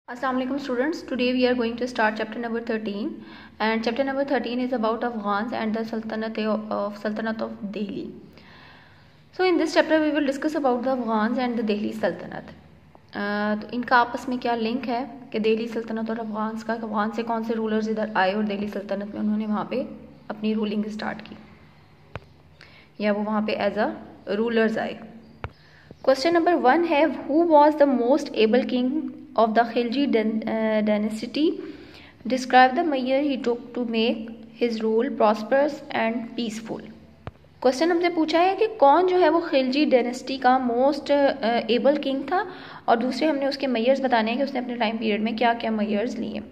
Assalamu alaikum students. Today we are going to start chapter number 13, and chapter number 13 is about Afghans and the Sultanate of Delhi. So in this chapter we will discuss about the Afghans and the Delhi Sultanate. तो इनका आपस में क्या link है कि दिल्ली सल्तनत और अफ़गान का, अफ़गान से कौन से रूलर्स इधर आए और दिल्ली सल्तनत में उन्होंने वहाँ पे अपनी रूलिंग स्टार्ट की या वो वहाँ पे एज अ रूलर्स आए. क्वेश्चन नंबर 1 है, who was the most able king of the Khilji dynasty? Describe the measure he took to make his rule prosperous and peaceful. Question हमसे पूछा है कि कौन जो है वो खिलजी डायनेस्टी का मोस्ट एबल किंग था और दूसरे हमने उसके मेजर्स बताने हैं कि उसने अपने टाइम पीरियड में क्या क्या मेजर्स लिए.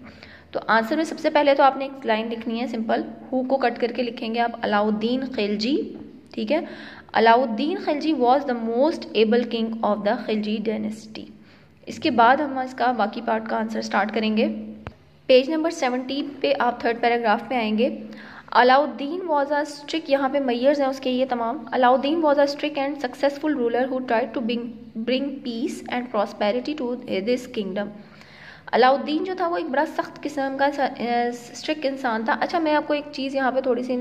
तो आंसर में सबसे पहले तो आपने एक लाइन लिखनी है सिंपल, हु को कट करके लिखेंगे आप अलाउद्दीन खिलजी. ठीक है, Alauddin Khilji was the most able king of the Khilji dynasty. इसके बाद हम इसका बाकी पार्ट का आंसर स्टार्ट करेंगे. पेज नंबर 70 पे आप थर्ड पैराग्राफ पे आएंगे. अलाउद्दीन वॉज अ स्ट्रिक्ट, यहाँ पे मैयर्स हैं उसके ये तमाम. Alauddin was a strict and successful ruler who tried to bring peace and prosperity to this kingdom. Alauddin जो था वो एक बड़ा सख्त किस्म का स्ट्रिक्ट इंसान था. अच्छा, मैं आपको एक चीज़ यहाँ पे थोड़ी सी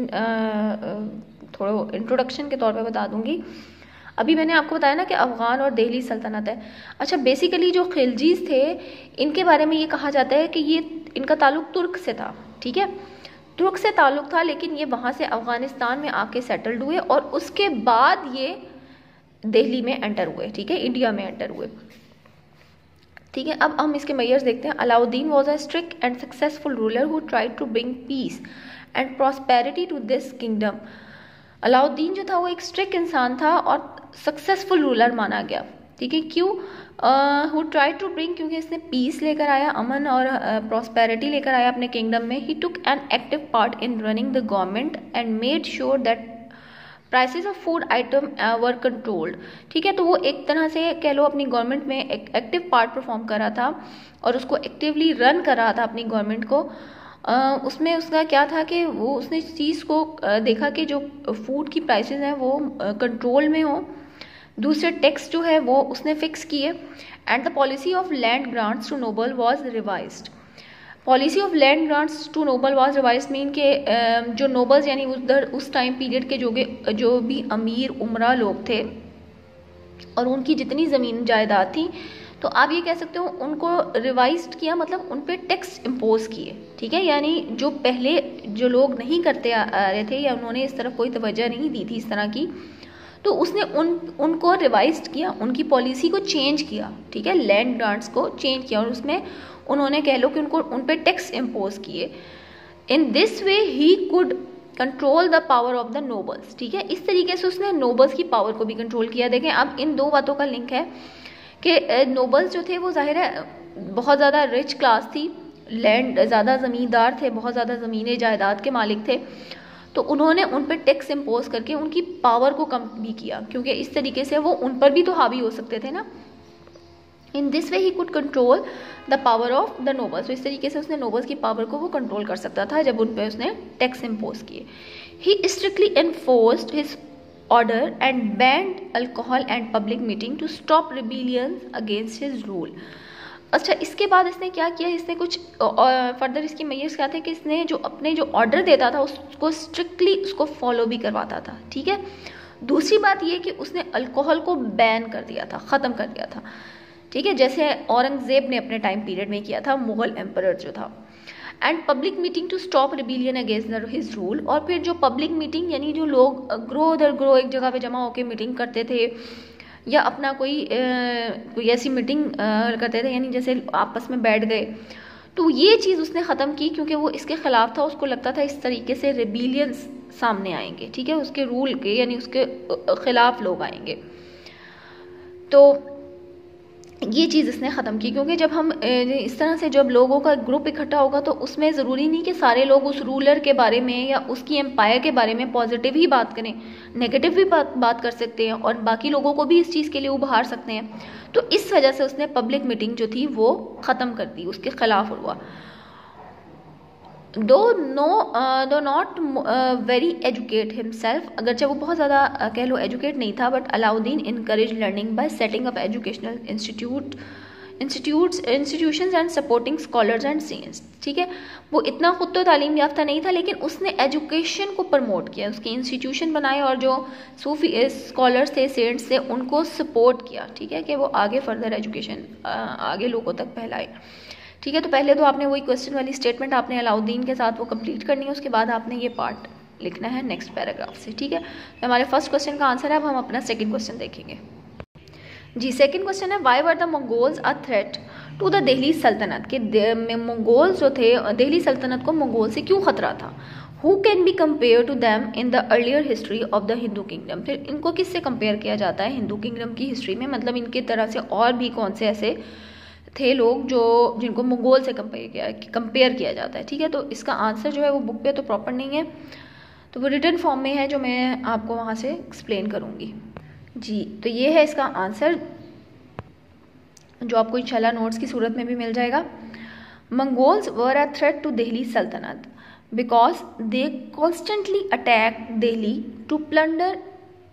थोड़ा इंट्रोडक्शन के तौर पे बता दूंगी. अभी मैंने आपको बताया ना कि अफ़गान और दिल्ली सल्तनत है. अच्छा, बेसिकली जो खिलजीज थे इनके बारे में ये कहा जाता है कि ये इनका ताल्लुक तुर्क से था. ठीक है, तुर्क से ताल्लुक था, लेकिन ये वहाँ से अफ़गानिस्तान में आके सेटल्ड हुए और उसके बाद ये दिल्ली में एंटर हुए. ठीक है, इंडिया में एंटर हुए. ठीक है, अब हम इसके मेजर्स देखते हैं. Alauddin was a strict and successful ruler who tried to bring peace and prosperity to this kingdom. Alauddin जो था वो एक स्ट्रिक्ट इंसान था और सक्सेसफुल रूलर माना गया. ठीक है, क्यों? हु ट्राई टू ब्रिंग, क्योंकि इसने पीस लेकर आया, अमन और प्रॉस्पेरिटी लेकर आया अपने किंगडम में. He took an active part in running the government and made sure that prices of food item were controlled. ठीक है, तो वो एक तरह से कह लो अपनी गवर्नमेंट में एक एक्टिव पार्ट परफॉर्म कर रहा था और उसको एक्टिवली रन कर रहा था अपनी गवर्नमेंट को. उसमें उसका क्या था कि वो उसने इस चीज़ को देखा कि जो फूड की प्राइसेस हैं वो कंट्रोल में हो. दूसरे टैक्स जो है वो उसने फिक्स किए. And the policy of land grants to noble was revised. Policy of land grants to noble was revised mean के जो नोबल्स यानी उधर उस टाइम पीरियड के जो भी अमीर उमरा लोग थे और उनकी जितनी ज़मीन जायदाद थी, तो आप ये कह सकते हो उनको रिवाइज किया, मतलब उन पर टैक्स इम्पोज किए. ठीक है, यानी जो पहले जो लोग नहीं करते आ रहे थे या उन्होंने इस तरफ कोई तवज्जो नहीं दी थी इस तरह की, तो उसने उनको रिवाइज किया, उनकी पॉलिसी को चेंज किया. ठीक है, लैंड ग्रांट्स को चेंज किया और उसमें उन्होंने कह लो कि उनको उन पर टैक्स इम्पोज किए. In this way he could control the power of the nobles. ठीक है, इस तरीके से उसने नोबल्स की पावर को भी कंट्रोल किया. देखें, अब इन दो बातों का लिंक है कि नोबल्स जो थे वो जाहिर है बहुत ज़्यादा रिच क्लास थी, लैंड ज़्यादा ज़मींदार थे, बहुत ज़्यादा ज़मीनें जायदाद के मालिक थे. तो उन्होंने उन पर टैक्स इम्पोज करके उनकी पावर को कम भी किया, क्योंकि इस तरीके से वो उन पर भी तो हावी हो सकते थे ना. In this way he could control the power of the nobles. तो इस तरीके से उसने नोबल्स की पावर को वो कंट्रोल कर सकता था जब उन पर उसने टैक्स इम्पोज किए. He strictly enforced his order and banned alcohol and public meeting to stop rebellions against his rule. अच्छा, इसके बाद इसने क्या किया, इसने कुछ फर्दर इसकी मेजर्स क्या थे कि इसने जो अपने जो ऑर्डर देता था उसको स्ट्रिक्टली उसको फॉलो भी करवाता था. ठीक है, दूसरी बात ये कि उसने अल्कोहल को बैन कर दिया था, ख़त्म कर दिया था. ठीक है, जैसे औरंगज़ेब ने अपने टाइम पीरियड में किया था, मुग़ल एम्परर जो था. And public meeting to stop rebellion against his rule. और फिर जो पब्लिक मीटिंग यानी जो लोग ग्रो एक जगह पे जमा होकर मीटिंग करते थे या अपना कोई ऐसी मीटिंग करते थे, यानी जैसे आपस में बैठ गए, तो ये चीज़ उसने ख़त्म की क्योंकि वो इसके ख़िलाफ़ था. उसको लगता था इस तरीके से रिबेलियंस सामने आएंगे. ठीक है, उसके रूल के यानी उसके ख़िलाफ़ लोग आएंगे. तो ये चीज़ इसने ख़त्म की, क्योंकि जब हम इस तरह से जब लोगों का ग्रुप इकट्ठा होगा तो उसमें ज़रूरी नहीं कि सारे लोग उस रूलर के बारे में या उसकी एम्पायर के बारे में पॉजिटिव ही बात करें, नेगेटिव भी बात कर सकते हैं और बाकी लोगों को भी इस चीज़ के लिए उभार सकते हैं. तो इस वजह से उसने पब्लिक मीटिंग जो थी वो ख़त्म कर दी, उसके ख़िलाफ़ हुआ. दो नॉट वेरी एजुकेट हिमसेल्फ, अगरचे वो बहुत ज़्यादा कह लो एजुकेट नहीं था, but Alauddin encourage learning by setting up educational institute institutions and supporting scholars and cents. ठीक है, वो इतना खुद तो तालीम याफ्ता नहीं था, लेकिन उसने एजुकेशन को प्रमोट किया, उसके इंस्टीट्यूशन बनाए और जो सूफी स्कॉलर्स थे, सेंट्स थे, उनको सपोर्ट किया। ठीक है, कि वो आगे फर्दर एजुकेशन आगे लोगों तक फैलाए। ठीक है, तो पहले तो आपने वही क्वेश्चन वाली स्टेटमेंट आपने अलाउद्दीन के साथ वो कंप्लीट करनी है, उसके बाद आपने ये पार्ट लिखना है नेक्स्ट पैराग्राफ से। ठीक है, तो हमारे फर्स्ट क्वेश्चन का आंसर है। अब हम अपना सेकंड क्वेश्चन देखेंगे जी। सेकंड क्वेश्चन है, why were the Mongols a threat to the Delhi sultanate, के मंगोल्स जो थे दिल्ली सल्तनत को मंगोल से क्यों खतरा था। Who can be compare to them in the earlier history of the Hindu kingdom, फिर इनको किससे कंपेयर किया जाता है हिंदू किंगडम की हिस्ट्री में, मतलब इनके तरह से और भी कौन से ऐसे थे लोग जो जिनको मंगोल से कंपेयर किया जाता है। ठीक है, तो इसका आंसर जो है वो बुक पे तो प्रॉपर नहीं है, तो वो रिटन फॉर्म में है, जो मैं आपको वहाँ से एक्सप्लेन करूँगी जी। तो ये है इसका आंसर, जो आपको इंशाल्लाह नोट्स की सूरत में भी मिल जाएगा। Mongols were a threat to Delhi sultanate because they constantly attack Delhi to plunder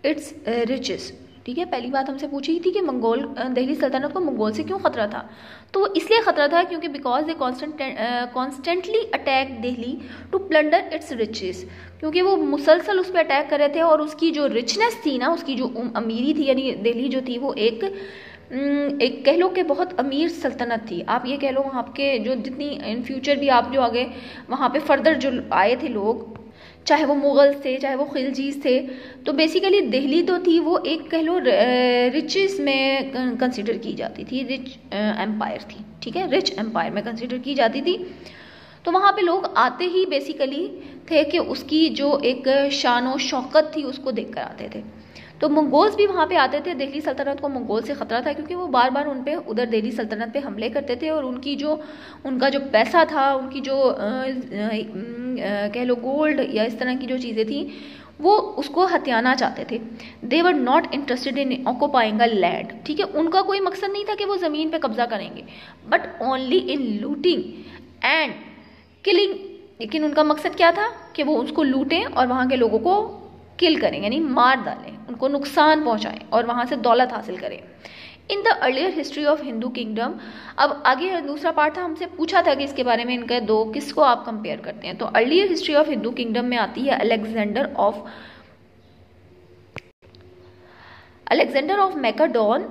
its riches. ठीक है, पहली बात हमसे पूछी थी कि दिल्ली सल्तनत को मंगोल से क्यों खतरा था, तो वो इसलिए खतरा था क्योंकि because they constantly attack Delhi to plunder its riches, क्योंकि वो मुसलसल उस पर अटैक कर रहे थे और उसकी जो रिचनेस थी ना, उसकी जो अमीरी थी, यानी दिल्ली जो थी वो एक कह लो कि बहुत अमीर सल्तनत थी। आप ये कह लो वहाँ के जो जितनी इन फ्यूचर भी आप जो आगे वहाँ पे फर्दर जो आए थे लोग, चाहे वो मुगल्स थे चाहे वो खिलजीज थे, तो बेसिकली दिल्ली तो थी वो एक कह लो रिचेस में कंसिडर की जाती थी, रिच एम्पायर थी। ठीक है, रिच एम्पायर में कंसिडर की जाती थी। तो वहाँ पे लोग आते ही बेसिकली थे कि उसकी जो एक शान और शौकत थी उसको देख कर आते थे। तो मंगोल्स भी वहाँ पे आते थे, दिल्ली सल्तनत को मंगोल से ख़तरा था क्योंकि वो बार बार उन पे उधर दिल्ली सल्तनत पे हमले करते थे और उनका जो पैसा था, उनकी जो कह लो गोल्ड या इस तरह की जो चीज़ें थी, वो उसको हथियाना चाहते थे। They were not interested in occupying a land. ठीक है, उनका कोई मकसद नहीं था कि वो ज़मीन पे कब्जा करेंगे, but only in looting and killing. लेकिन उनका मकसद क्या था कि वो उसको लूटें और वहाँ के लोगों को किल करें, यानी मार डालें, उनको नुकसान पहुँचाएं और वहाँ से दौलत हासिल करें। इन the earlier history of Hindu kingdom, अब आगे दूसरा पार्ट था, हमसे पूछा था कि इसके बारे में इनके दो किसको आप कंपेयर करते हैं, तो earlier history of Hindu kingdom में आती है Alexander of Macedon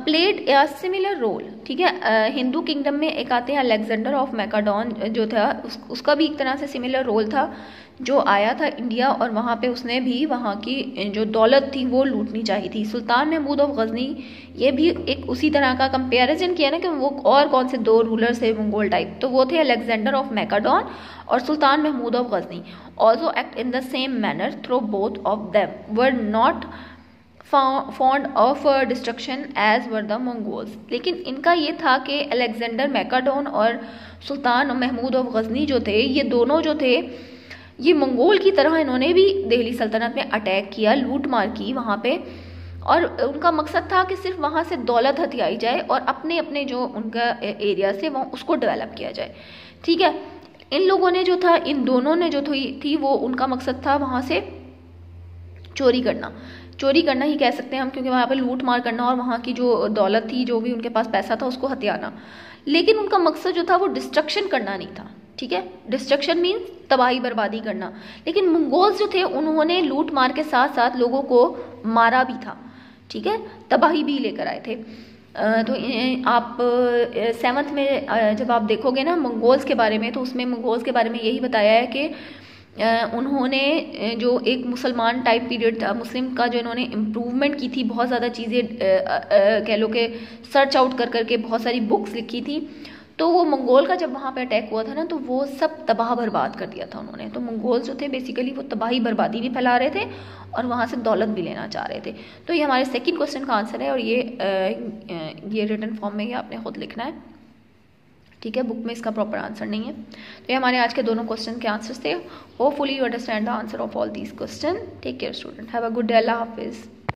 played a similar role. ठीक है, हिंदू किंगडम में एक आते हैं अलेक्जेंडर ऑफ मैकाडोन, जो था उसका भी एक तरह से सिमिलर रोल था, जो आया था इंडिया और वहाँ पे उसने भी वहाँ की जो दौलत थी वो लूटनी चाहिए थी। सुल्तान महमूद ऑफ गजनी, ये भी एक उसी तरह का कंपैरिजन किया ना कि वो और कौन से दो रूलर्स थे मंगोल टाइप, तो वो थे अलेक्जेंडर ऑफ मैकाडोन और Sultan Mahmud of Ghazni. Also act in the same manner through both of them were not fond of destruction as were the Mongols. लेकिन इनका ये था कि अलेक्जेंडर मैकाडोन और सुल्तान महमूद ऑफ गजनी जो थे, ये दोनों जो थे, ये मंगोल की तरह इन्होंने भी दिल्ली सल्तनत में अटैक किया, लूट मार की वहाँ पे, और उनका मकसद था कि सिर्फ वहाँ से दौलत हथियाई जाए और अपने अपने जो उनका एरिया से वहाँ उसको डेवलप किया जाए। ठीक है, इन लोगों ने जो था, इन दोनों ने जो थी वो उनका मकसद था वहाँ से चोरी करना ही कह सकते हैं हम, क्योंकि वहाँ पे लूट मार करना और वहाँ की जो दौलत थी, जो भी उनके पास पैसा था, उसको हथियाना। लेकिन उनका मकसद जो था वो डिस्ट्रक्शन करना नहीं था। ठीक है, डिस्ट्रक्शन मीन्स तबाही बर्बादी करना। लेकिन मंगोल्स जो थे उन्होंने लूट मार के साथ साथ लोगों को मारा भी था। ठीक है, तबाही भी लेकर आए थे। तो आप 7th में जब आप देखोगे ना मंगोल्स के बारे में, तो उसमें मंगोल्स के बारे में यही बताया है कि उन्होंने जो एक मुसलमान टाइप पीरियड था, मुस्लिम का जो इन्होंने इम्प्रूवमेंट की थी, बहुत ज़्यादा चीज़ें कह लो कि सर्च आउट कर करके बहुत सारी बुक्स लिखी थी। तो वो मंगोल का जब वहाँ पे अटैक हुआ था ना, तो वो सब तबाह बर्बाद कर दिया था उन्होंने। तो मंगोल्स जो थे बेसिकली वो तबाही बर्बादी भी फैला रहे थे और वहाँ से दौलत भी लेना चाह रहे थे। तो ये हमारे सेकंड क्वेश्चन का आंसर है और ये रिटन फॉर्म में ही आपने खुद लिखना है। ठीक है, बुक में इसका प्रॉपर आंसर नहीं है। तो ये हमारे आज के दोनों क्वेश्चन के आंसर्स थे। Hopefully you understand the answer of all these question. Take care student, have a good day, अल्लाह हाफिज़।